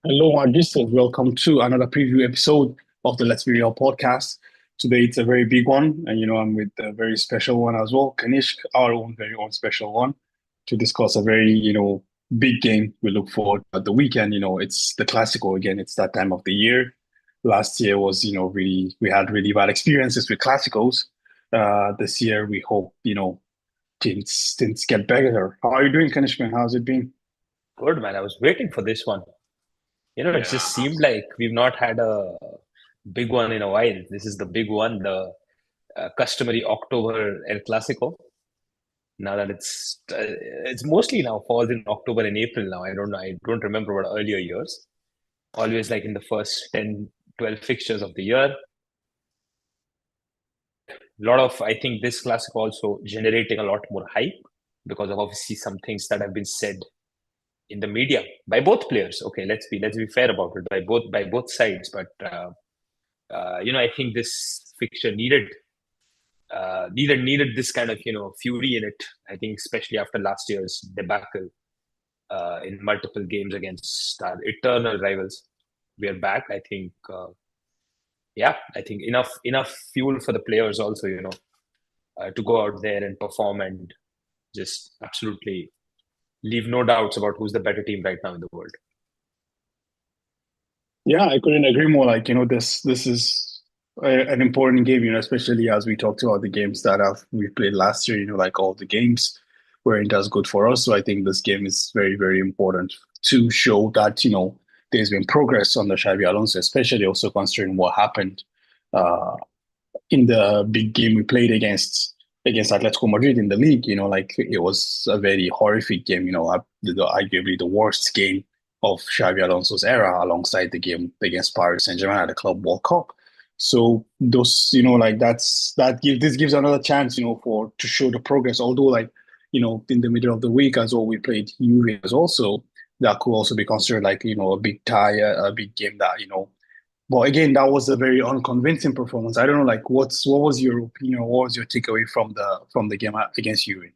Hello, Margis, and welcome to another preview episode of the Let's Be Real podcast. Today it's a very big one, and I'm with a very special one as well, Kanishk, our own very own special one, to discuss a very big game. We look forward at the weekend. It's the Clasico again. It's that time of the year. Last year was really we had really bad experiences with Clásicos. This year we hope things get better. How are you doing, Kanishk, man? How's it been? Good, man. I was waiting for this one. It Yeah. just seemed like we've not had a big one in a while. This is the big one, the customary October El Clasico. Now that it's mostly now falls in October and April now. I don't know. I don't remember what earlier years. Always like in the first 10, 12 fixtures of the year. A lot of, I think this Clasico also generating a lot more hype because of obviously some things that have been said in the media by both players. Okay, let's be fair about it by both sides. But I think this fixture needed this kind of fury in it. I think especially after last year's debacle in multiple games against our eternal rivals, we are back. I think I think enough fuel for the players also. To go out there and perform and just absolutely leave no doubts about who's the better team right now in the world. Yeah, I couldn't agree more. This is an important game, especially as we talked about the games that we played last year, like all the games weren't as good for us. So I think this game is very, very important to show that, there's been progress on the Xabi Alonso, especially also considering what happened uh, in the big game we played against Atletico Madrid in the league. Like it was a very horrific game. Arguably the worst game of Xabi Alonso's era, alongside the game against Paris Saint-Germain at the Club World Cup. So those, like this gives another chance, for to show the progress. Although, like, in the middle of the week as well, we played Juve as also. That could also be considered like a big tie, a big game that but again, that was a very unconvincing performance. I don't know, like, what was your opinion? What was your takeaway from the game against you?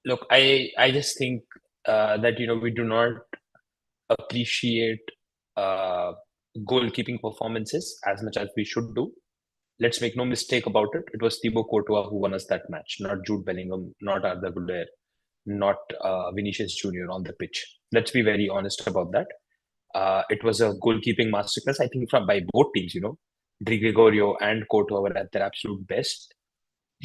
Look, I just think that we do not appreciate uh, goalkeeping performances as much as we should do. Let's make no mistake about it. It was Thibaut Courtois who won us that match, not Jude Bellingham, not Arda Güler, not Vinicius Junior on the pitch. Let's be very honest about that. It was a goalkeeping masterclass, I think, from by both teams. Di Gregorio and Courtois were at their absolute best.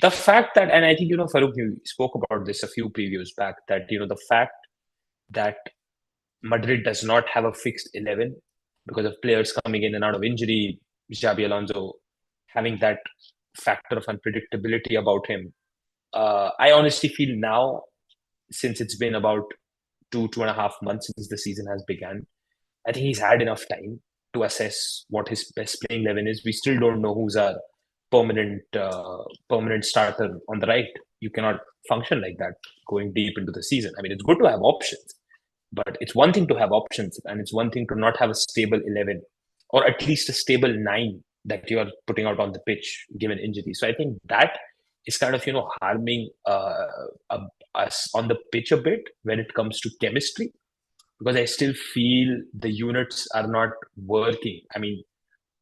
The fact that, and I think Farouk, you spoke about this a few previews back, that the fact that Madrid does not have a fixed 11 because of players coming in and out of injury. Xabi Alonso having that factor of unpredictability about him. I honestly feel now, since it's been about 2.5 months since the season has begun, I think he's had enough time to assess what his best playing 11 is. We still don't know who's our permanent starter on the right. You cannot function like that going deep into the season. I mean, it's good to have options, but it's one thing to have options, and it's one thing to not have a stable 11 or at least a stable 9 that you are putting out on the pitch given injury. So I think that is kind of harming us on the pitch a bit when it comes to chemistry, because I still feel the units are not working. I mean,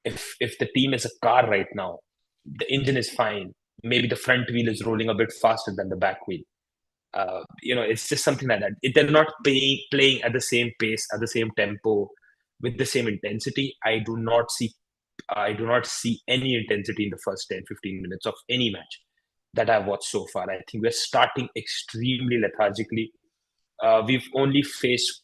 if the team is a car right now, the engine is fine. Maybe the front wheel is rolling a bit faster than the back wheel. It's just something like that. They're not playing at the same pace, at the same tempo, with the same intensity. I do not see any intensity in the first 10, 15 minutes of any match that I've watched so far. I think we're starting extremely lethargically. We've only faced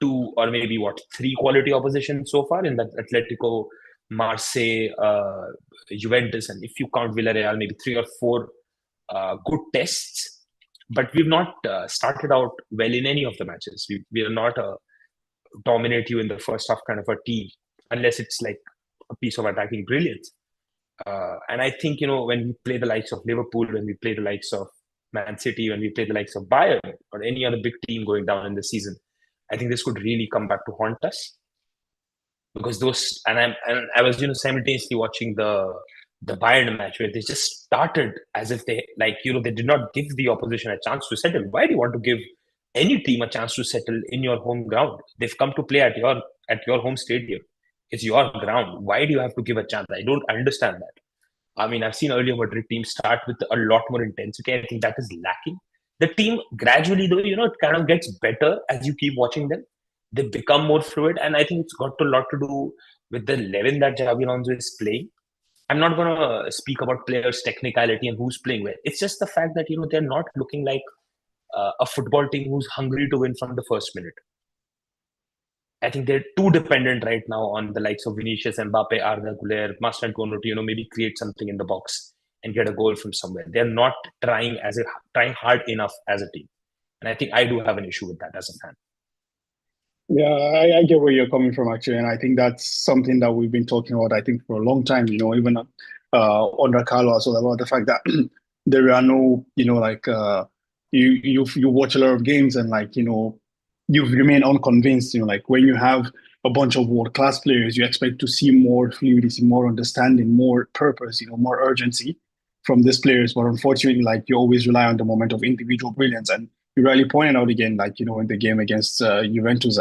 two or maybe three quality opposition so far in that Atletico, Marseille, Juventus, and if you count Villarreal, maybe three or four good tests. But we've not started out well in any of the matches. We are not a dominate you in the first half kind of a team, unless it's like a piece of attacking brilliance. And I think, when we play the likes of Liverpool, when we play the likes of Man City, when we play the likes of Bayern or any other big team going down in the season, I think this could really come back to haunt us, because I was simultaneously watching the Bayern match where they just started as if they did not give the opposition a chance to settle. Why do you want to give any team a chance to settle in your home ground? They've come to play at your at your home stadium. It's your ground. Why do you have to give a chance? I don't understand that. I mean, I've seen earlier Madrid teams start with a lot more intensity. I think that is lacking. The team gradually, though, it kind of gets better as you keep watching them. They become more fluid, and I think it's got a lot to do with the 11 that Xabi Alonso is playing. I'm not going to speak about players' technicality and who's playing well. It's just the fact that they're not looking like a football team who's hungry to win from the first minute. I think they're too dependent right now on the likes of Vinicius, Mbappe, Arda Güler, Mastantuono to maybe create something in the box and get a goal from somewhere. They're not trying hard enough as a team, and I think I do have an issue with that as a fan. Yeah, I get where you're coming from actually, and I think that's something that we've been talking about. I think for a long time, even under Carlo as well, about the fact that there are no, you watch a lot of games and you remain unconvinced. Like when you have a bunch of world class players, you expect to see more fluidity, more understanding, more purpose, more urgency from these players. But unfortunately, you always rely on the moment of individual brilliance and you rightly pointed out again, in the game against Juventus,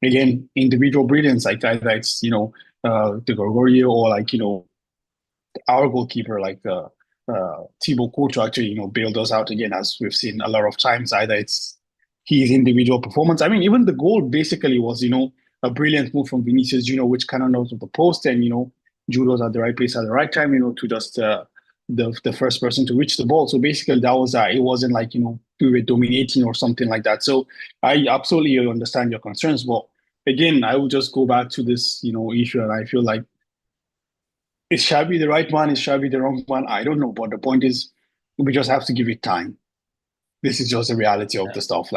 again, individual brilliance, either it's, the Gregorio or our goalkeeper, Thibaut Courtois actually, bailed us out again, as we've seen a lot of times. Either it's his individual performance. I mean, even the goal basically was, a brilliant move from Vinicius, which kind of knows the post and, Jude was at the right place at the right time, to just the first person to reach the ball. So basically that was it wasn't we were dominating or something like that. So I absolutely understand your concerns. But again, I will just go back to this, issue, and I feel like is Xavi the right one? Is Xavi the wrong one? I don't know. But the point is we just have to give it time. This is just the reality of the stuff.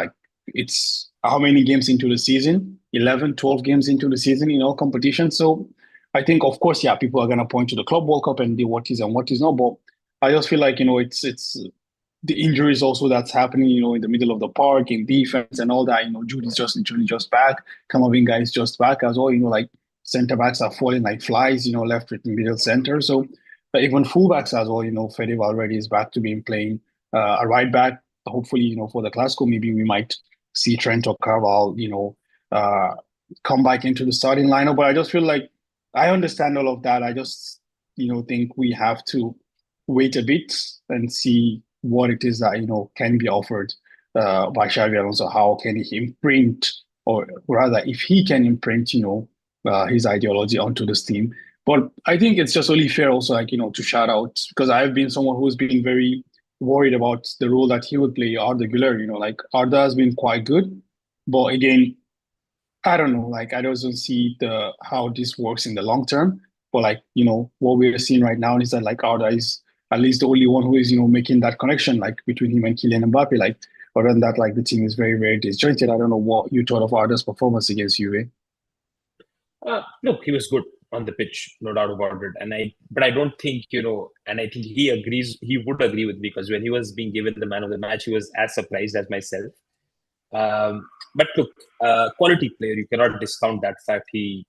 It's how many games into the season? 11, 12 games into the season in all competitions. So I think, of course, yeah, people are going to point to the Club World Cup and the what is and what is not. But I just feel like, it's the injuries also that's happening, in the middle of the park, in defense and all that. Jude is just literally just back. Kamavinga is just back as well. Centre backs are falling like flies, left with middle center. So even fullbacks as well, Fede Valverde is back to being playing a right back. Hopefully, for the Clasico, maybe we might see Trent or Carval, come back into the starting lineup. But I just feel like I understand all of that. I just, think we have to wait a bit and see what it is that, can be offered by Xavi Alonso. How can he imprint, or rather, if he can imprint, his ideology onto this team. But I think it's just only fair also, to shout out, because I've been someone who's been very worried about the role that he would play, Arda Güler. Arda has been quite good, but again, I don't know. I don't see how this works in the long term. But what we're seeing right now is that Arda is at least the only one who is making that connection between him and Kylian Mbappe. Other than that, the team is very very disjointed. I don't know what you thought of Arda's performance against Juve. Look, he was good on the pitch, no doubt about it. But I don't think, and I think he would agree with me, because when he was being given the man of the match, he was as surprised as myself. But look, quality player, you cannot discount that fact. He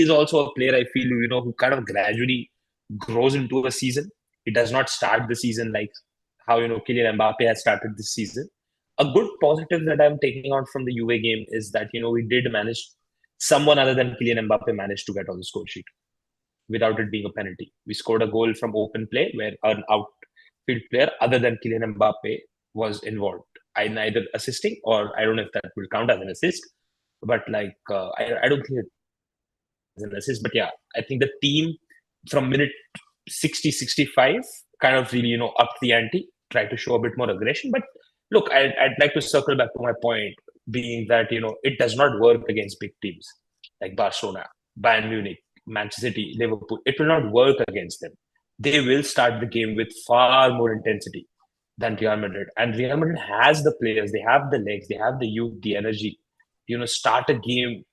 is also a player, I feel, who kind of gradually grows into a season. He does not start the season like how, Kylian Mbappe has started this season. A good positive that I'm taking out from the Juve game is that, we did manage, someone other than Kylian Mbappe managed to get on the score sheet without it being a penalty. We scored a goal from open play where an outfield player other than Kylian Mbappe was involved. I'm either assisting, or I don't know if that will count as an assist, but I don't think it's an assist. But yeah, I think the team from minute 60, 65 kind of really, upped the ante, tried to show a bit more aggression. But look, I'd like to circle back to my point, being that, it does not work against big teams like Barcelona, Bayern Munich, Manchester City, Liverpool. It will not work against them. They will start the game with far more intensity than Real Madrid. And Real Madrid has the players, they have the legs, they have the youth, the energy, start a game,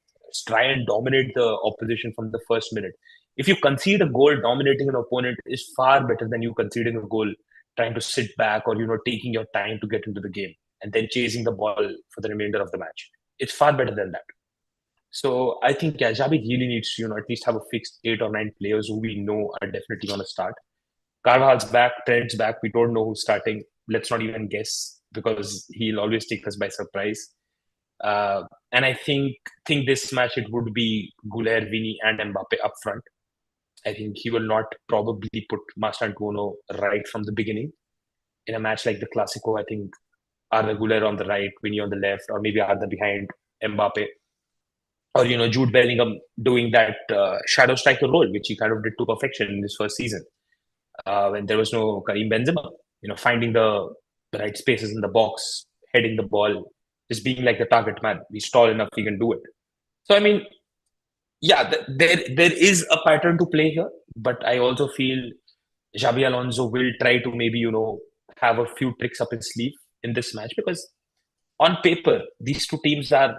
try and dominate the opposition from the first minute. If you concede a goal dominating an opponent is far better than you conceding a goal trying to sit back, or, taking your time to get into the game and then chasing the ball for the remainder of the match. It's far better than that. So I think Xavi really needs to, at least have a fixed 8 or 9 players who we know are definitely going to start. Carvajal's back, Trent's back. We don't know who's starting. Let's not even guess, because he'll always take us by surprise. And I think this match it would be Goulet, Vini, and Mbappe up front. I think he will not probably put Mastantuono right from the beginning. In a match like the Clasico, I think Arda Güler on the right, Vinny on the left, or maybe Arda behind Mbappe, or Jude Bellingham doing that shadow striker role, which he kind of did to perfection in his first season when there was no Karim Benzema. Finding the right spaces in the box, heading the ball, just being like the target man. He's tall enough, he can do it. So I mean, yeah, there is a pattern to play here, but I also feel Xabi Alonso will try to maybe have a few tricks up his sleeve in this match because on paper these two teams are,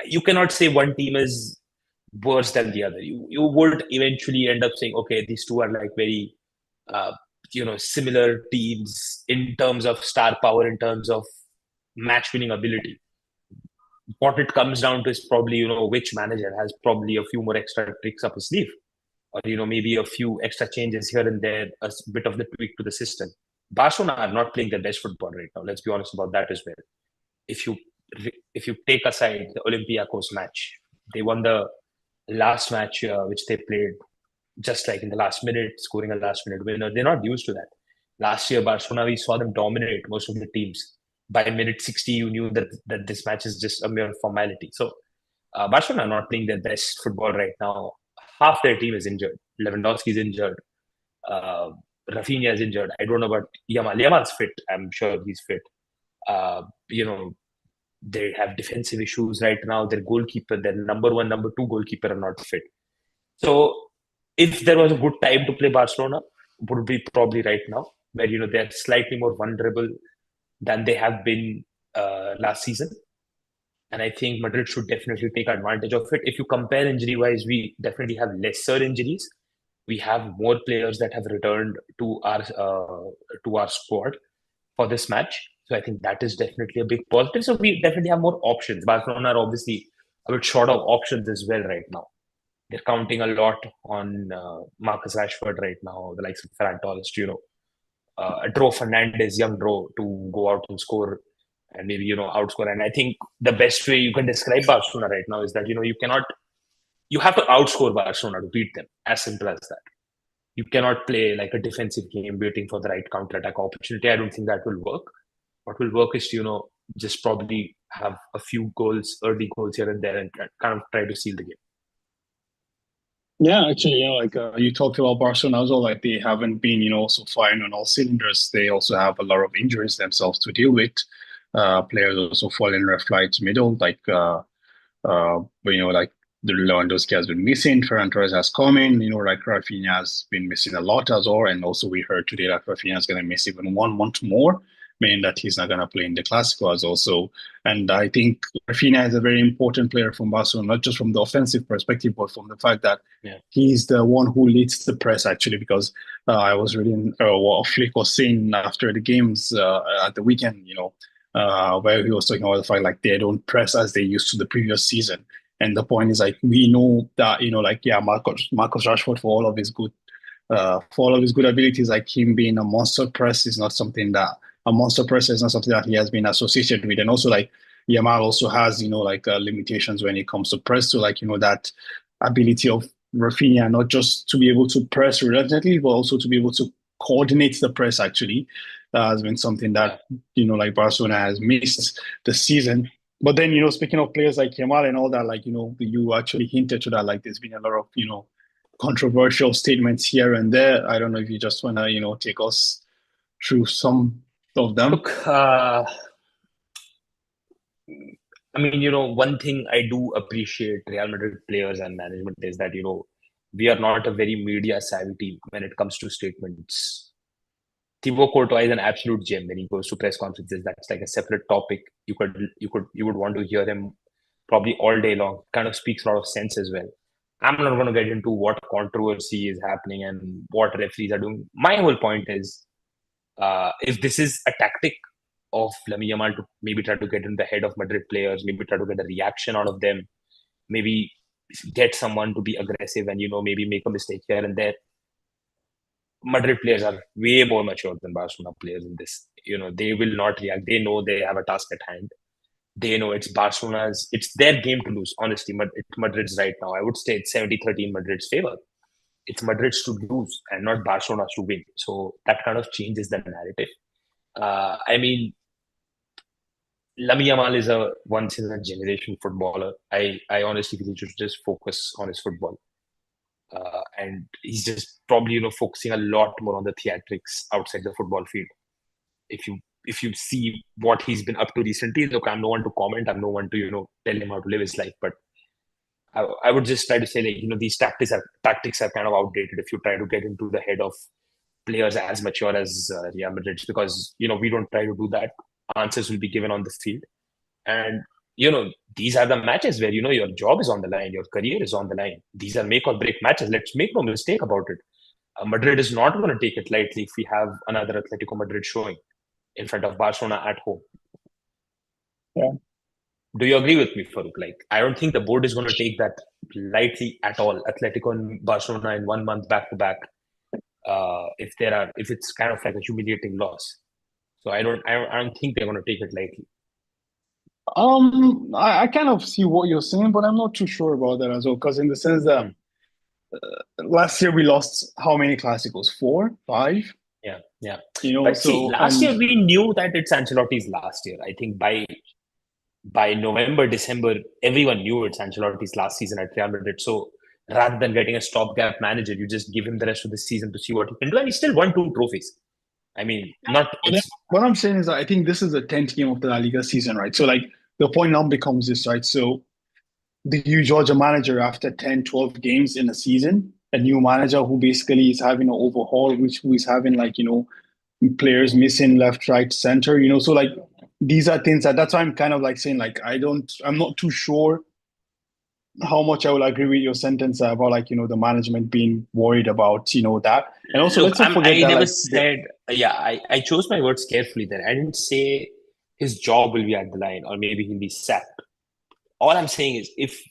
you cannot say one team is worse than the other. You would eventually end up saying, okay, these two are like very uh, similar teams in terms of star power, in terms of match winning ability. What it comes down to is probably which manager has probably a few more extra tricks up his sleeve, or maybe a few extra changes here and there, a bit of the tweak to the system. Barcelona are not playing their best football right now. Let's be honest about that as well. If you if you take aside the Olympiacos match, they won the last match which they played just like in the last minute, scoring a last minute winner. They're not used to that. Last year, Barcelona, we saw them dominate most of the teams. By minute 60, you knew that this match is just a mere formality. So Barcelona are not playing their best football right now. Half their team is injured. Lewandowski is injured. Uh, Rafinha is injured. I don't know about Yamal. Yamal's fit. I'm sure he's fit. Uh, you know, they have defensive issues right now. Their goalkeeper, their number one, number two goalkeeper are not fit. So if there was a good time to play Barcelona, would be probably right now, where they're slightly more vulnerable than they have been last season. And I think Madrid should definitely take advantage of it. If you compare injury wise, we definitely have lesser injuries. We have more players that have returned to our squad for this match. So I think that is definitely a big positive. So we definitely have more options. Barcelona are obviously a bit short of options as well right now. They're counting a lot on Marcus Rashford right now, the likes of Ferran Torres, Dro Fernandez, young Dro, to go out and score and maybe outscore. And I think the best way you can describe Barcelona right now is that you have to outscore Barcelona to beat them. As simple as that. You cannot play like a defensive game waiting for the right counter attack opportunity. I don't think that will work. What will work is to just probably have a few goals, early goals here and there, and kind of try to seal the game. Yeah, actually, like you talked about Barcelona as well, like they haven't been, so firing on all cylinders. They also have a lot of injuries themselves to deal with. Players also falling left, right, middle, like but like the Lewandowski has been missing, Ferran Torres has come in, like Rafinha has been missing a lot as well. And also we heard today that Rafinha is going to miss even 1 month more, meaning that he's not going to play in the Clasico as also. And I think Rafinha is a very important player from Barcelona, not just from the offensive perspective, but from the fact that he's the one who leads the press actually, because I was reading what Flick was saying after the games at the weekend, where he was talking about the fact like they don't press as they used to the previous season. And the point is like we know that Marcus Rashford for all of his good abilities, like him being a monster press is not something that a monster press is not something that he has been associated with. And also like Yamal also has limitations when it comes to press. So like that ability of Rafinha not just to be able to press reluctantly, but also to be able to coordinate the press actually has been something that like Barcelona has missed the season. But then speaking of players like Yamal and all that, like you actually hinted to that, like there's been a lot of controversial statements here and there. I don't know if you just want to take us through some of them. Look, I mean, one thing I do appreciate Real Madrid players and management is that, we are not a very media savvy team when it comes to statements. Thibaut Courtois is an absolute gem when he goes to press conferences. That's like a separate topic. You would want to hear him probably all day long. Kind of speaks a lot of sense as well. I'm not going to get into what controversy is happening and what referees are doing. My whole point is, if this is a tactic of Lamine Yamal to maybe try to get in the head of Madrid players, maybe try to get a reaction out of them, maybe get someone to be aggressive and maybe make a mistake here and there. Madrid players are way more mature than Barcelona players in this. They will not react. They know they have a task at hand. They know it's Barcelona's, it's their game to lose, honestly. It's Madrid's right now. I would say it's 70-30 in Madrid's favor. It's Madrid's to lose and not Barcelona's to win. So that kind of changes the narrative. I mean, Lamine Yamal is a once in a generation footballer. I honestly feel he should just focus on his football. And he's just probably, focusing a lot more on the theatrics outside the football field. If you see what he's been up to recently, look, I'm no one to comment. I'm no one to, tell him how to live his life. But I would just try to say, like, these tactics are kind of outdated if you try to get into the head of players as mature as Real Madrid, because, we don't try to do that. Answers will be given on the field. And, these are the matches where, your job is on the line, your career is on the line. These are make or break matches. Let's make no mistake about it. Madrid is not going to take it lightly if we have another Atletico Madrid showing in front of Barcelona at home. Yeah. Do you agree with me, Farooq? Like, I don't think the board is going to take that lightly at all. Atletico and Barcelona in 1 month back to back. If it's kind of like a humiliating loss. So I don't think they're going to take it lightly. I kind of see what you're saying, but I'm not too sure about that as well. Because in the sense that last year we lost how many Clásicos? 4, 5? Yeah. But see, last year we knew that it's Ancelotti's last year. I think by November, December, everyone knew it's Ancelotti's last season at Real Madrid. So rather than getting a stopgap manager, you just give him the rest of the season to see what he can do. And he still won 2 trophies. I mean, what I'm saying is that I think this is the 10th game of the La Liga season, right? So, like, the point now becomes this, right? So, do you judge a manager after 10, 12 games in a season? A new manager who basically is having an overhaul, who is having, like, players missing left, right, center, So, like, these are things that's why I'm kind of like saying, like, I'm not too sure how much I will agree with your sentence about, like, the management being worried about, that. And also, look, let's not forget I that, never like, said, I chose my words carefully there. I didn't say his job will be at the line or maybe he'll be sacked. All I'm saying is if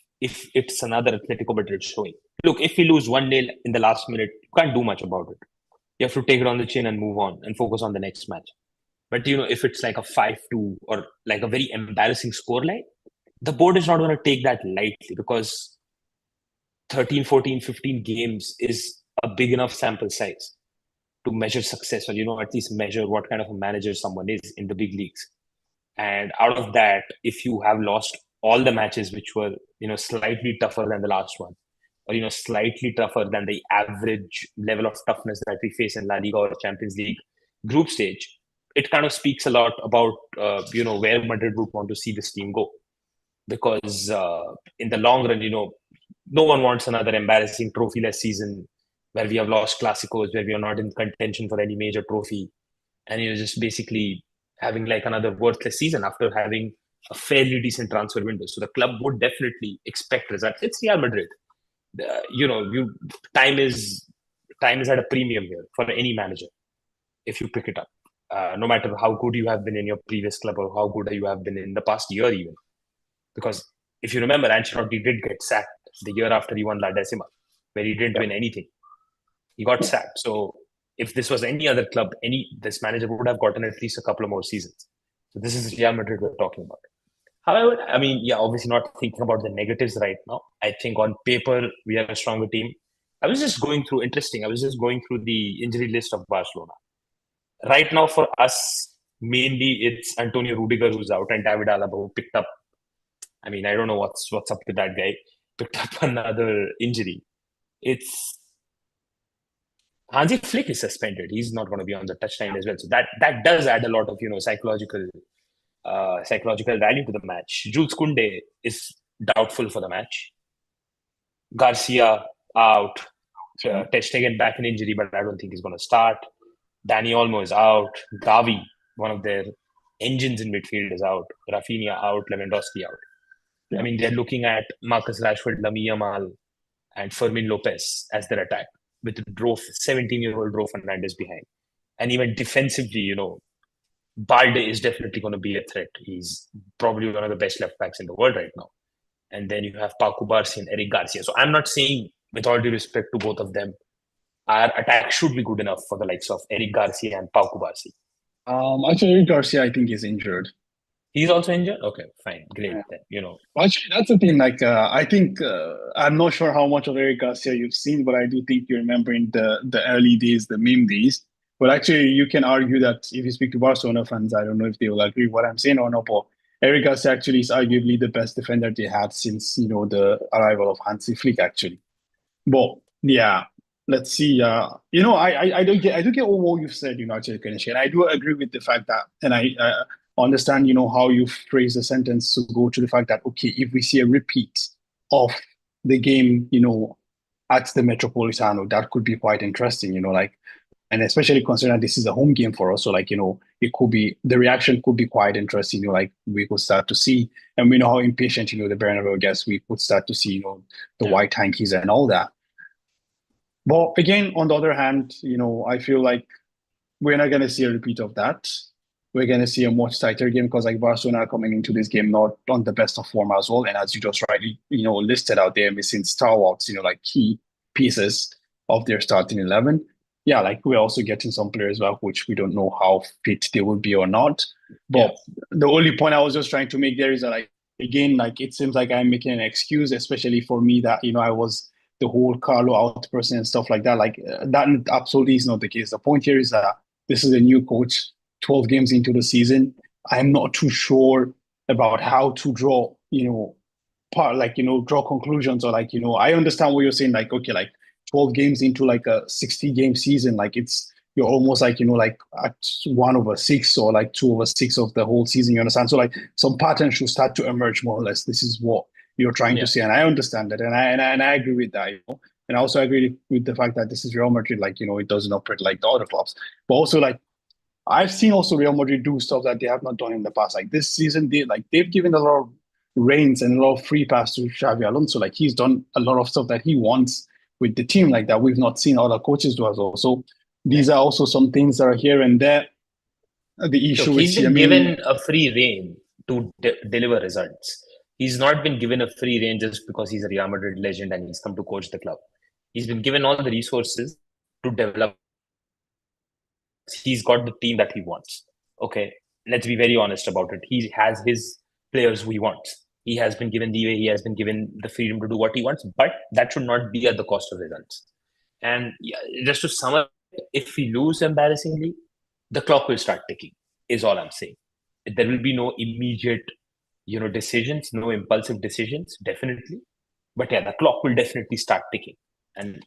it's another Atletico Madrid showing, look, if we lose 1-0 in the last minute, you can't do much about it. You have to take it on the chin and move on and focus on the next match. But, if it's like a 5-2 or like a very embarrassing scoreline, the board is not going to take that lightly, because 13, 14, 15 games is a big enough sample size to measure success, or, at least measure what kind of a manager someone is in the big leagues. And out of that, if you have lost all the matches which were, slightly tougher than the last one, or, slightly tougher than the average level of toughness that we face in La Liga or Champions League group stage, it kind of speaks a lot about, where Madrid would want to see this team go. Because in the long run, no one wants another embarrassing trophyless season where we have lost Clásicos, where we are not in contention for any major trophy, and just basically having like another worthless season after having a fairly decent transfer window. So the club would definitely expect results. It's Real Madrid. Time is at a premium here for any manager if you pick it up. No matter how good you have been in your previous club or how good you have been in the past year even. Because if you remember, Ancelotti did get sacked the year after he won La Decima, where he didn't win anything. He got sacked. So if this was any other club, this manager would have gotten at least a couple of more seasons. So this is Real Madrid we're talking about. However, I mean, obviously not thinking about the negatives right now. I think on paper, we are a stronger team. I was just going through the injury list of Barcelona. Right now for us, mainly it's Antonio Rudiger who's out and David Alaba who picked up. I mean, I don't know what's up with that guy. Picked up another injury. It's Hansi Flick is suspended. He's not going to be on the touchline as well. So that does add a lot of psychological value to the match. Jules Koundé is doubtful for the match. Garcia out. Ter Stegen back in injury, but I don't think he's going to start. Dani Olmo is out. Gavi, one of their engines in midfield, is out. Rafinha out. Lewandowski out. I mean, they're looking at Marcus Rashford, Lamine Yamal, and Fermin Lopez as their attack, with 17-year-old Ro Fernandes behind. And even defensively, Balde is definitely going to be a threat. He's probably one of the best left backs in the world right now. And then you have Pau Cubarsí and Eric Garcia. So I'm not saying, with all due respect to both of them, our attack should be good enough for the likes of Eric Garcia and Pau Cubarsí. Actually, Eric Garcia, I think, is injured. He's also injured? Okay, fine. Great then. You know. Actually, that's the thing. Like, I think I'm not sure how much of Eric Garcia you've seen, but I do think you remember in the early days, the meme days. But actually, you can argue that if you speak to Barcelona fans, I don't know if they will agree with what I'm saying or not. But Eric Garcia actually is arguably the best defender they had since the arrival of Hansi Flick. Actually, but yeah, let's see. I do get all you've said, actually, Ganesh, and I do agree with the fact that, and I understand, how you phrase the sentence to go to the fact that, okay, if we see a repeat of the game, at the Metropolitano, that could be quite interesting, and especially considering this is a home game for us, so like, it could be the reaction could be quite interesting, like we could start to see, and we know how impatient, the Bernabeu gets, we could start to see, the Yeah. white hankies and all that. But again, on the other hand, I feel like we're not going to see a repeat of that. We're going to see a much tighter game because like Barcelona are coming into this game not on the best of form as well. And as you just rightly, listed out there, missing stalwarts, like key pieces of their starting 11. Yeah, like we're also getting some players back, which we don't know how fit they will be or not. But the only point I was just trying to make there is that, like, again, like it seems like I'm making an excuse, especially for me that, I was the whole Carlo out person and stuff like that. Like that absolutely is not the case. The point here is that this is a new coach, 12 games into the season. I'm not too sure about how to draw, draw conclusions or like, I understand what you're saying. Like, okay, like 12 games into like a 60-game season, like you're almost like, like at 1/6 or like 2/6 of the whole season, you understand? So like some patterns should start to emerge more or less. This is what you're trying to say. And I understand that. And I agree with that, And I also agree with the fact that this is Real Madrid, like, it doesn't operate like the other clubs. But also like I've seen also Real Madrid do stuff that they have not done in the past. Like this season, they've given a lot of reins and a lot of free pass to Xavi Alonso. Like he's done a lot of stuff that he wants with the team, like that we've not seen other coaches do as well. So these are also some things that are here and there. The issue Look, with he's been given a free rein to deliver results. He's not been given a free rein just because he's a Real Madrid legend and he's come to coach the club. He's been given all the resources to develop. He's got the team that he wants. Okay, let's be very honest about it. He has his players who he wants. He has been given the way, he has been given the freedom to do what he wants, but that should not be at the cost of results. And just to sum up, if we lose embarrassingly, the clock will start ticking, is all I'm saying. There will be no immediate, decisions, no impulsive decisions, definitely. But yeah, the clock will definitely start ticking. And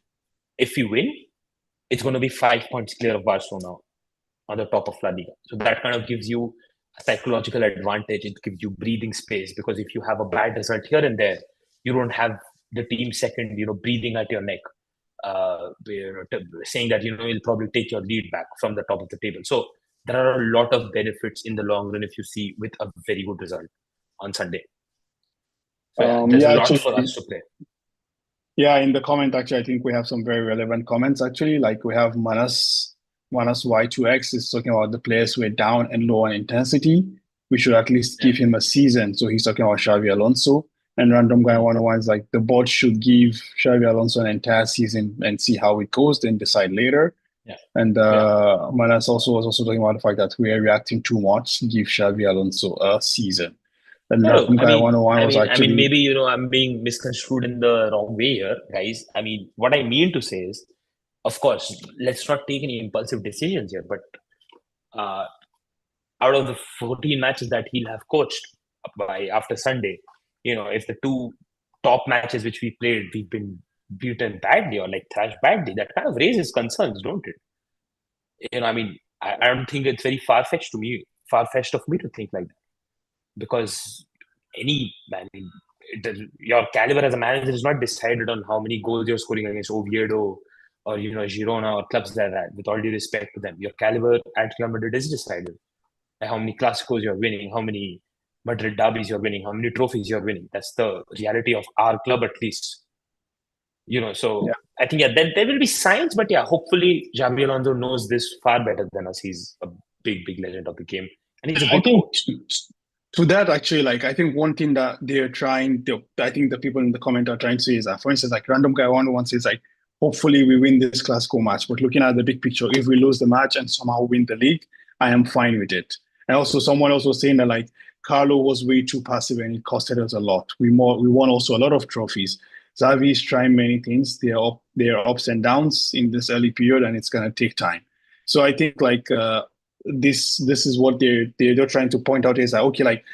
if we win, it's going to be 5 points clear of Barcelona on the top of La Liga. So that kind of gives you a psychological advantage. It gives you breathing space because if you have a bad result here and there, you don't have the team second, breathing at your neck, saying that, you'll probably take your lead back from the top of the table. So there are a lot of benefits in the long run if you see with a very good result on Sunday. So there's a lot for us to play. Yeah, in the comment, actually, I think we have some very relevant comments, actually. Like we have Manas Y2X is talking about the players who are down and low on intensity. We should at least give him a season. So he's talking about Xavi Alonso. And Random Guy 101 is like, the board should give Xavi Alonso an entire season and see how it goes, then decide later. Yeah. And Manas was also talking about the fact that we are reacting too much. Give Xavi Alonso a season. And Random Guy 101 was actually... maybe, I'm being misconstrued in the wrong way here, guys. I mean, what I mean to say is, of course, let's not take any impulsive decisions here, but out of the 14 matches that he'll have coached by after Sunday, if the two top matches which we played, we've been beaten badly or like thrashed badly, that kind of raises concerns, don't it? I don't think it's very far-fetched of me to think like that. Because your caliber as a manager is not decided on how many goals you're scoring against Oviedo or Girona or clubs like that. With all due respect to them, your caliber at Real Madrid is decided by how many Clásicos you're winning, how many Madrid derbies you're winning, how many trophies you're winning. That's the reality of our club, at least. So yeah. I think there will be signs, but yeah, hopefully Xabi Alonso knows this far better than us. He's a big legend of the game, and he's a good coach. To that, actually, like I think one thing that they're trying to, I think the people in the comment are trying to say is that, for instance, like Random Guy 101 says like, hopefully we win this Clasico match, but looking at the big picture, if we lose the match and somehow win the league, I am fine with it. And also someone also saying that like Carlo was way too passive and it costed us a lot. We won also a lot of trophies. Xavi is trying many things. There are ups and downs in this early period, and it's gonna take time. So I think like this is what they're trying to point out is that okay, like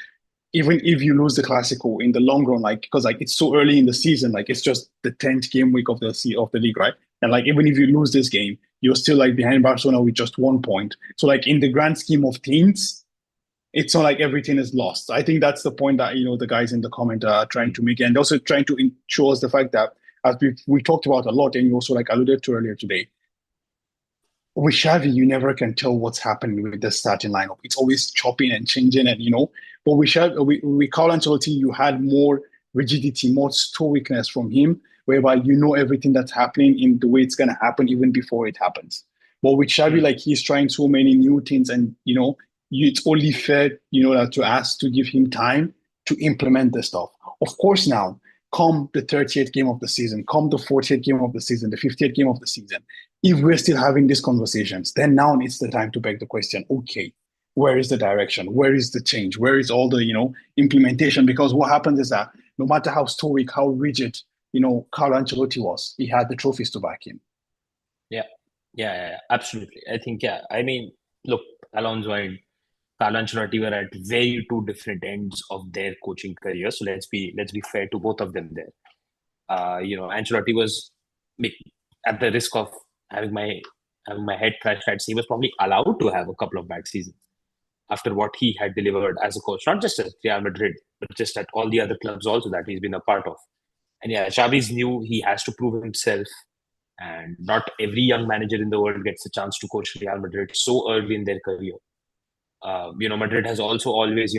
even if you lose the Clasico in the long run, like because like it's so early in the season, like it's just the 10th game week of the league, right? And like even if you lose this game, you're still like behind Barcelona with just 1 point. So like in the grand scheme of things, it's not like everything is lost. I think that's the point that the guys in the comment are trying to make, and also trying to show us the fact that as we talked about a lot, and you also like alluded to earlier today, with Xavi, you never can tell what's happening with the starting lineup. It's always chopping and changing, and But with Carlo Ancelotti, you had more rigidity, more stoicness from him, whereby you know everything that's happening in the way it's gonna happen even before it happens. But with Xavi, like he's trying so many new things, and it's only fair, that to ask to give him time to implement this stuff. Of course, now come the 30th game of the season, come the 40th game of the season, the 50th game of the season, if we're still having these conversations, then now it's the time to beg the question, okay, where is the direction? Where is the change? Where is all the, implementation? Because what happens is that no matter how stoic, how rigid, Carlo Ancelotti was, he had the trophies to back him. Yeah, absolutely. I think, I mean, look, Alonso and Carlo Ancelotti were at very two different ends of their coaching career. So let's be fair to both of them there. Ancelotti was at the risk of having my head thrashed. I'd say he was probably allowed to have a couple of bad seasons after what he had delivered as a coach, not just at Real Madrid, but just at all the other clubs also that he's been a part of. And Xavi's new, he has to prove himself. And not every young manager in the world gets a chance to coach Real Madrid so early in their career. Madrid has also always,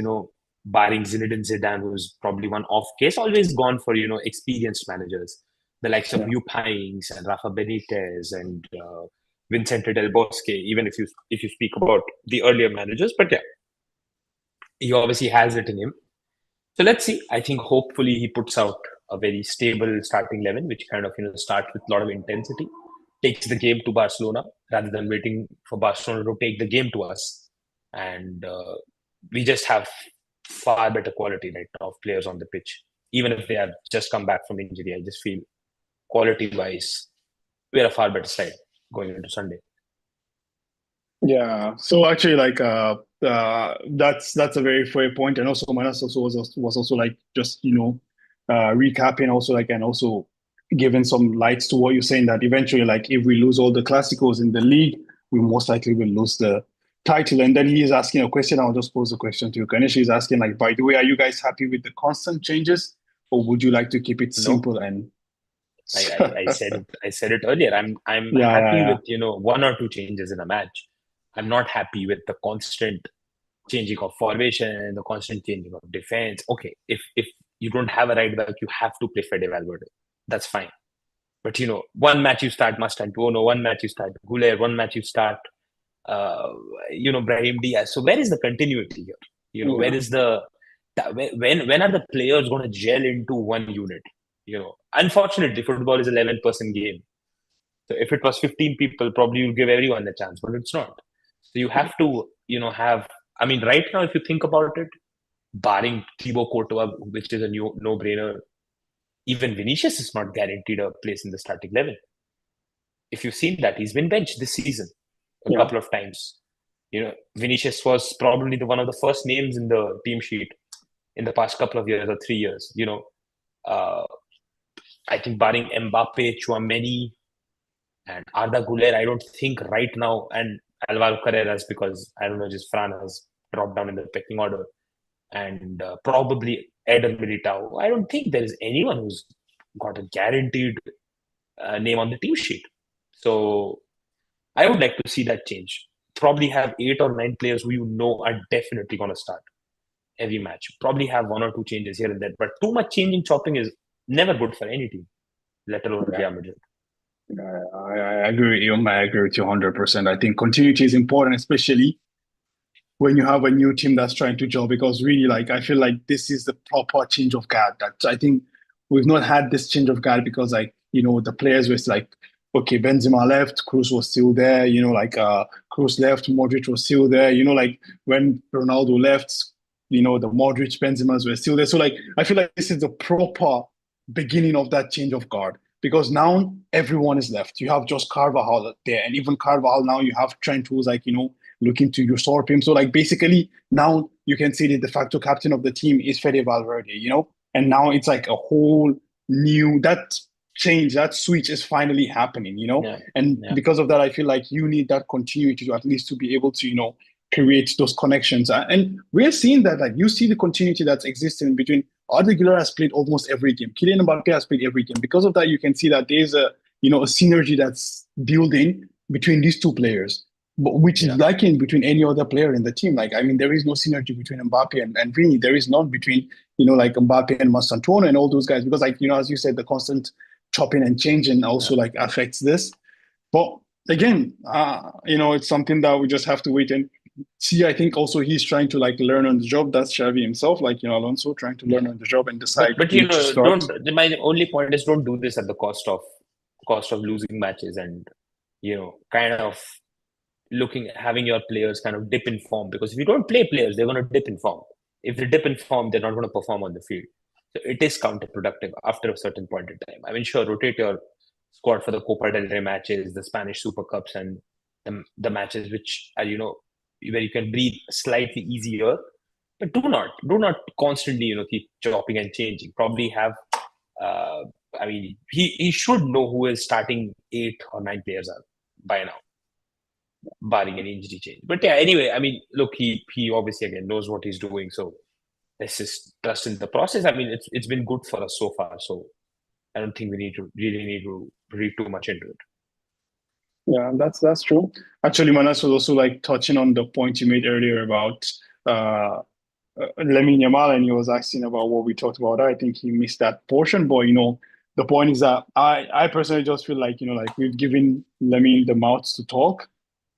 barring Zinedine Zidane, who's probably one off case, always gone for, experienced managers, the likes of Jupp Heynckes and Rafa Benitez and Vicente Del Bosque, even if you speak about the earlier managers. But he obviously has it in him. So let's see. I think hopefully he puts out a very stable starting 11, which kind of starts with a lot of intensity, takes the game to Barcelona rather than waiting for Barcelona to take the game to us. And we just have far better quality right now of players on the pitch. Even if they have just come back from injury, I just feel quality-wise, we're a far better side going into Sunday. Yeah. So actually, like that's a very fair point, and also Manas also was also like just recapping also like and also giving some lights to what you're saying that eventually like if we lose all the Clásicos in the league, we most likely will lose the title. And then he is asking a question. I'll just pose the question to you. Ganesh is asking like, by the way, are you guys happy with the constant changes, or would you like to keep it simple and I said it earlier. I'm happy with one or two changes in a match. I'm not happy with the constant changing of formation, the constant changing of defense. Okay, if you don't have a right back, you have to play Fede Valverde. That's fine. But one match you start Mastantuono, one match you start Guler, one match you start Brahim Diaz. So where is the continuity here? Where is when are the players going to gel into one unit? Unfortunately, football is 11-person game. So if it was 15 people, probably you'd give everyone a chance, but it's not. So you have to, have. I mean, right now, if you think about it, barring Thibaut Courtois, which is a no-brainer, even Vinicius is not guaranteed a place in the starting 11. If you've seen that, he's been benched this season a couple of times. Vinicius was probably one of the first names in the team sheet in the past couple of years or 3 years. I think barring Mbappe, Tchouaméni, and Arda Güler, I don't think right now, and Alvaro Carreras, because I don't know, just Fran has dropped down in the pecking order, and probably Eder Militao. I don't think there is anyone who's got a guaranteed name on the team sheet. So I would like to see that change. Probably have 8 or 9 players who are definitely going to start every match. Probably have 1 or 2 changes here and there, but too much changing, chopping is never good for any team, let alone Real Madrid. I agree with you. I agree with you 100%. I think continuity is important, especially when you have a new team that's trying to gel, because really, like, I feel like this is the proper change of guard. That I think we've not had this change of guard because, like, the players were like, okay, Benzema left, Kroos was still there, Kroos left, Modric was still there, like when Ronaldo left, the Modric Benzemas were still there. So like I feel like this is the proper beginning of that change of guard because now everyone is left. You have just Carvajal there, and even Carvajal now you have Trent who's like looking to usurp him. So like basically now you can see the de facto captain of the team is Fede Valverde, and now it's like a whole new that change, that switch is finally happening, Yeah, and yeah, because of that, I feel like you need that continuity to at least to be able to, create those connections. And we're seeing that, like, you see the continuity that's existing between Arda Güler has played almost every game. Kylian Mbappe has played every game. Because of that, you can see that there's a synergy that's building between these two players, but which is yeah, lacking between any other player in the team. Like, I mean, there is no synergy between Mbappe and Vini. There is none between, like Mbappe and Mastantuono and all those guys. Because, like, as you said, the constant chopping and changing yeah. also like affects this. But again, it's something that we just have to wait and see. I think also he's trying to like learn on the job. That's Xavi himself, like Alonso trying to Yeah. learn on the job and But decide but who to start. don't. My only point is don't do this at the cost of losing matches and kind of having your players kind of dip in form, because if you don't play players, they're going to dip in form. If they dip in form, they're not going to perform on the field. So it is counterproductive after a certain point in time. I mean, sure, rotate your squad for the Copa del Rey matches, the Spanish Super Cups, and the matches which are where you can breathe slightly easier. But do not constantly keep chopping and changing. Probably have. Uh, I mean, he should know who his starting 8 or 9 players are by now, barring any injury change. But yeah, anyway, I mean, look, he obviously again knows what he's doing, so let's just trust in the process. I mean, it's been good for us so far, so I don't think we need to read too much into it. Yeah, that's true. Actually, Manas was also like touching on the point you made earlier about uh, Lamine Yamal, and he was asking about what we talked about. I think he missed that portion, but the point is that I personally just feel like like we've given Lamine the mouth to talk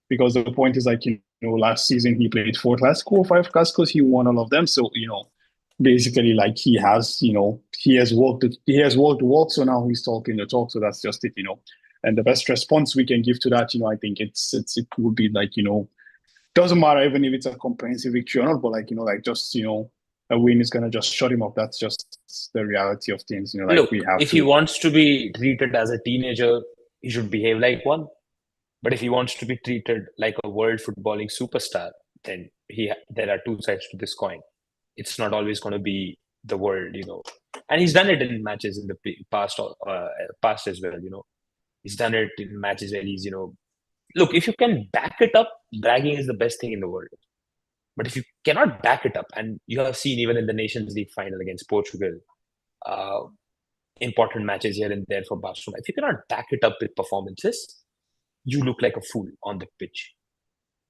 because the point is like last season he played 4 Clasico or 5 Clasicos, he won all of them. So basically like he has walked the walk, so now he's talking the talk. So that's just it. And the best response we can give to that, I think it would be like doesn't matter even if it's a comprehensive victory or not, but like like just a win is gonna just shut him up. That's just the reality of things. Like Look, we have if he to. wants to be treated as a teenager, he should behave like one. But if he wants to be treated like a world footballing superstar, then there are two sides to this coin. It's not always going to be the world. And he's done it in matches in the past as well. He's done it in matches where he's. Look, if you can back it up, bragging is the best thing in the world. But if you cannot back it up, and you have seen even in the Nations League final against Portugal, uh, important matches here and there for Barcelona, if you cannot back it up with performances, you look like a fool on the pitch.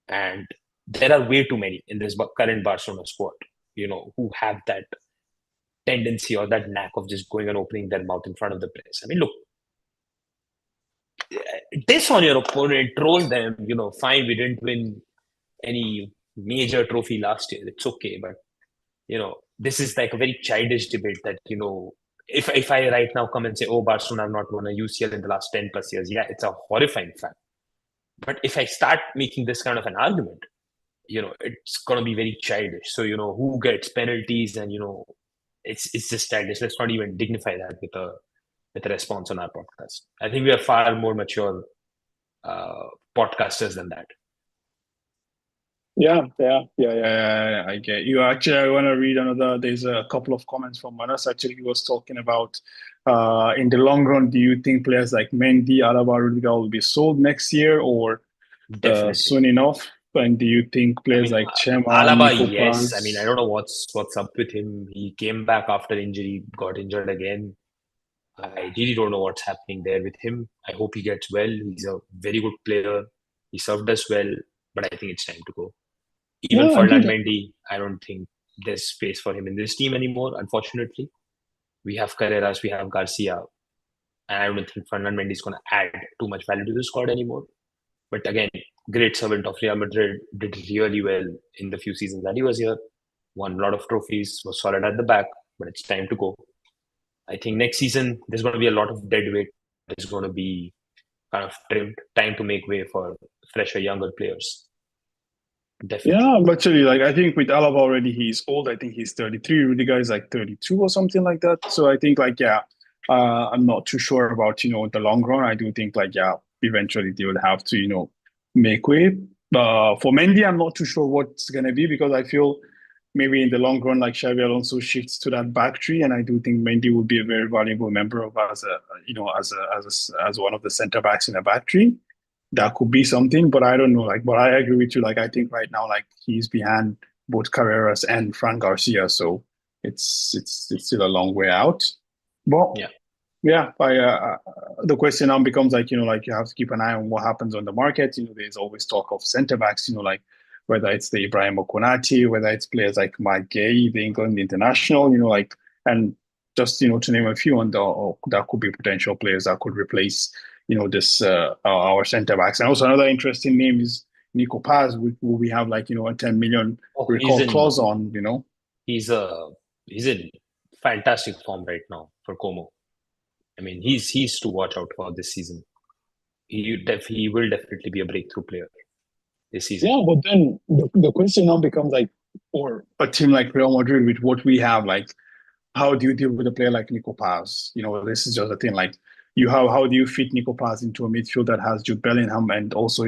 And there are way too many in this current Barcelona squad, who have that tendency or that knack of just going and opening their mouth in front of the press. I mean, look, diss on your opponent, troll them, fine, we didn't win any major trophy last year. It's okay. But, this is like a very childish debate that, if I right now come and say, oh, Barcelona have not won a UCL in the last 10 plus years, yeah, it's a horrifying fact. But if I start making this kind of an argument, it's going to be very childish. So, who gets penalties and, it's just childish. Let's not even dignify that with a response on our podcast. I think we are far more mature podcasters than that. Yeah. I get you. Actually, I want to read another. There's a couple of comments from Manas. Actually, he was talking about in the long run, do you think players like Mendy, Alaba, Rudiger will be sold next year or Definitely. soon enough? And do you think I players mean, like Chema, Alaba, Nico yes. I mean, I Paz? don't know what's up with him. He came back after injury, got injured again. I really don't know what's happening there with him. I hope he gets well. He's a very good player. He served us well, but I think it's time to go. Even Yeah, Ferdinand agreed. Mendy, I don't think there's space for him in this team anymore, unfortunately. We have Carreras, we have Garcia, and I don't think Ferdinand Mendy is going to add too much value to the squad anymore. But again, great servant of Real Madrid, did really well in the few seasons that he was here, won a lot of trophies, was solid at the back, but it's time to go. I think next season, there's going to be a lot of dead weight that is going to be kind of trimmed, time to make way for fresher, younger players. definitely. Yeah, actually, like I think with Alaba already, he's old. I think he's 33. Rudiger is like 32 or something like that. So I think like yeah, I'm not too sure about the long run. I do think like yeah, eventually they will have to make way. For Mendy, I'm not too sure what's gonna be because I feel maybe in the long run, like Xabi Alonso shifts to that back three, and I do think Mendy will be a very valuable member of as a as one of the center backs in a back three. That could be something, but I don't know. Like, but I agree with you. Like, I think right now, like he's behind both Carreras and Frank Garcia, so it's still a long way out. But Yeah. yeah, the question now becomes like like you have to keep an eye on what happens on the market. There's always talk of centre backs. Like whether it's the Ibrahim Konate, whether it's players like Mike Gay, the England international. Like and just to name a few, and that could be potential players that could replace this our centre backs. And also another interesting name is Nico Paz, who we have like a 10 million Oh, recall clause on. he's a he's in fantastic form right now for Como. I mean, he's to watch out for this season. He will definitely be a breakthrough player this season. Yeah, but then the question now becomes like, for a team like Real Madrid, with what we have, like, how do you deal with a player like Nico Paz? This is just a thing. Like, how do you fit Nico Paz into a midfield that has Jude Bellingham and also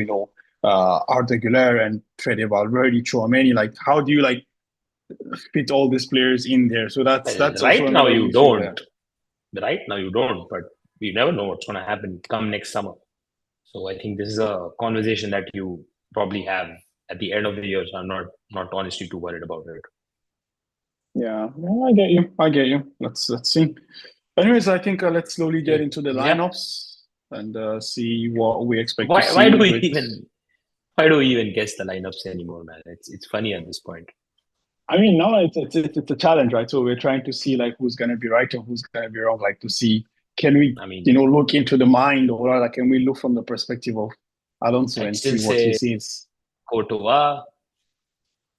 Arda Güler and Fede Valverde, Chouameni? Like, how do you like fit all these players in there? So Well, that's also another issue there. right now you don't, but you never know what's going to happen come next summer. So I think this is a conversation that you probably have at the end of the year. So I'm not honestly too worried about it. Yeah, well, I get you. I get you. Let's see. Anyways, I think let's slowly get Okay. into the Yeah. lineups and see what we expect to Why do see we with. why do we even guess the lineups anymore, man? It's funny at this point. I mean, no, it's a challenge, right? So we're trying to see like who's gonna be right or who's gonna be wrong. Like to see, can we, I mean, look into the mind, or like can we look from the perspective of Alonso I'd and still see what he say sees? Courtois,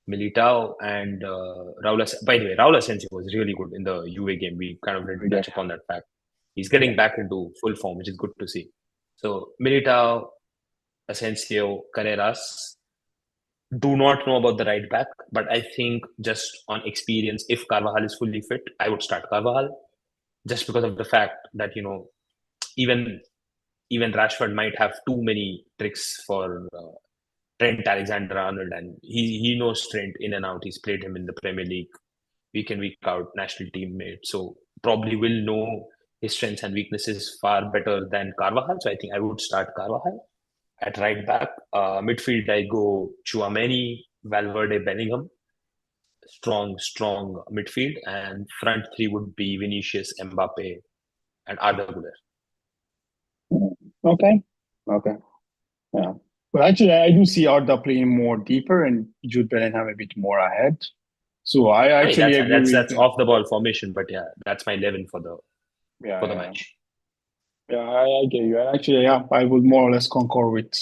Militao, and by the way, Raul Asensio was really good in the UA game. We kind of didn't Yeah, touch upon that fact. He's yeah. getting back into full form, which is good to see. So Militao, Asensio, Carreras. Do not know about the right back, but I think just on experience, if Carvajal is fully fit, I would start Carvajal just because of the fact that even even Rashford might have too many tricks for Trent Alexander-Arnold, and he knows Trent in and out. He's played him in the Premier League week in week out, national teammate. So probably will know his strengths and weaknesses far better than Carvajal. So I think I would start Carvajal at right back. Midfield, I go Chouameni, Valverde, Bellingham. Strong midfield, and front three would be Vinicius, Mbappe, and Arda Güler. Okay, okay, yeah. But actually, I do see Arda playing more deeper and Jude Bellingham a bit more ahead. So I I mean, actually agree with. that's off the ball formation, but yeah, that's my 11 Yeah, for the yeah. match. Yeah, I get you. And actually, yeah, I would more or less concur with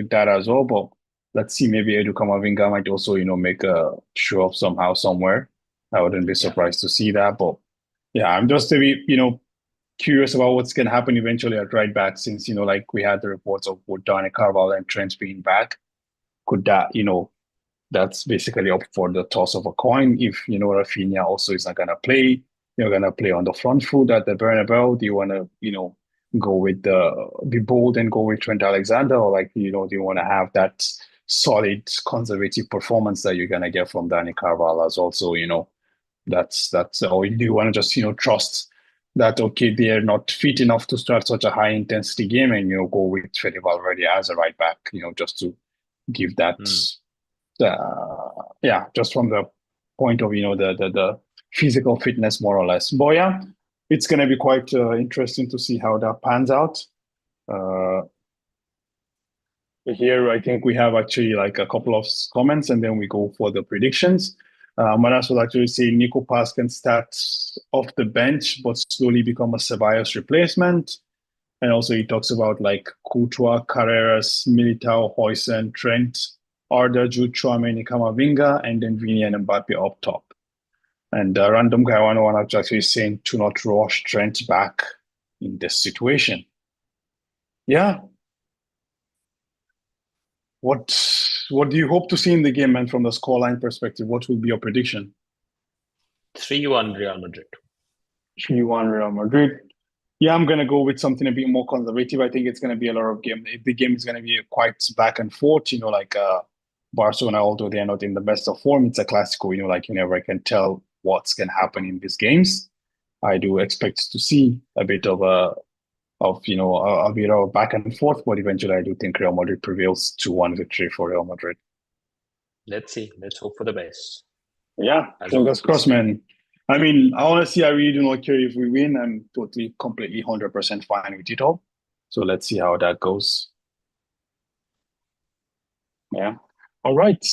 that as well. But let's see, maybe Edu Kamavinga might also, make a show up somehow somewhere. I wouldn't be Yeah. surprised to see that. But yeah, I'm just a bit, curious about what's going to happen eventually at right back, since like we had the reports of both Dani Carvajal and Trent being back. Could that, that's basically up for the toss of a coin. If Rafinha also is not gonna play, you're gonna play on the front foot at the Bernabeu. Do you want to go with the be bold and go with Trent Alexander, or like do you want to have that solid conservative performance that you're gonna get from Dani Carvalho as also that's or do you want to just trust that okay they're not fit enough to start such a high intensity game and go with Fede Valverde as a right back just to give that Hmm. yeah, just from the point of the physical fitness more or less. But yeah, it's gonna be quite interesting to see how that pans out. Uh, Here, I think we have actually like a couple of comments, and then we go for the predictions. Manas will actually say Nico Paz can start off the bench, but slowly become a Ceballos replacement. And also he talks about like Courtois, Carreras, Militao, Huijsen, Trent, Arda, Jude, Chouameni, Camavinga, and then Vini and Mbappe up top. And random guy 101 actually saying to not rush Trent back in this situation. Yeah, what do you hope to see in the game, man? From the scoreline perspective, what will be your prediction? 3-1 Real Madrid. 3-1 Real Madrid. Yeah, I'm gonna go with something a bit more conservative. I think it's gonna be a lot of game. The game is gonna be quite back and forth. Like Barcelona, although they are not in the best of form, it's a Clasico. Like you never can tell what's gonna happen in these games. I do expect to see a bit of a bit of back and forth, but eventually I do think Real Madrid prevails 2-1 victory for Real Madrid. Let's see. Let's hope for the best. Yeah, As fingers always. crossed, man. I mean, honestly, I really do not care if we win. I'm totally, completely, 100% fine with it all. So let's see how that goes. Yeah. All right.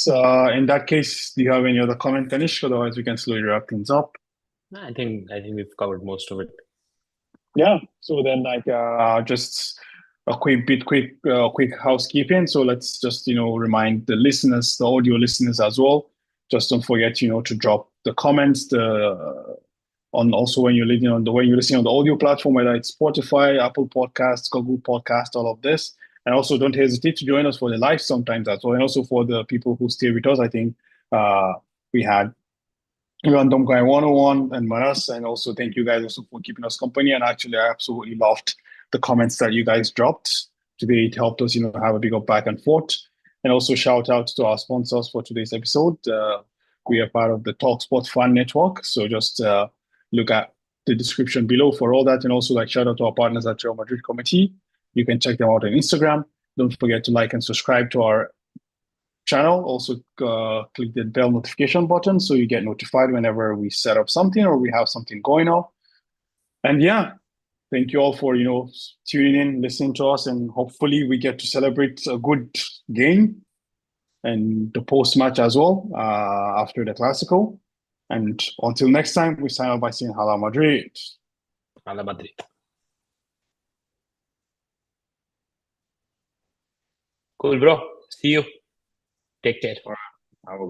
In that case, do you have any other comment, Tanish? Otherwise, we can slowly wrap things up. I think we've covered most of it. Yeah. So then, like, just a quick housekeeping. So let's just remind the listeners, the audio listeners as well. Just don't forget, to drop the comments, the on also when you're listening on the audio platform, whether it's Spotify, Apple Podcasts, Google Podcast, all of this. And also don't hesitate to join us for the live sometimes as well. And also for the people who stay with us, I think we had Random Guy 101 and Maras. And also thank you guys also for keeping us company. And actually I absolutely loved the comments that you guys dropped today. It helped us, have a bigger back and forth. And also shout out to our sponsors for today's episode. We are part of the Talksport Fan Network. So just look at the description below for all that. And also like shout out to our partners at Real Madrid Committee. You can check them out on Instagram. Don't forget to like and subscribe to our channel. Also click the bell notification button so you get notified whenever we set up something or we have something going on. And yeah, thank you all for tuning in, listening to us, and hopefully we get to celebrate a good game and the post match as well after the Clasico. And until next time, we sign off by saying Hala Madrid. Hala Madrid. Cool, bro. See you. Take care. Have a good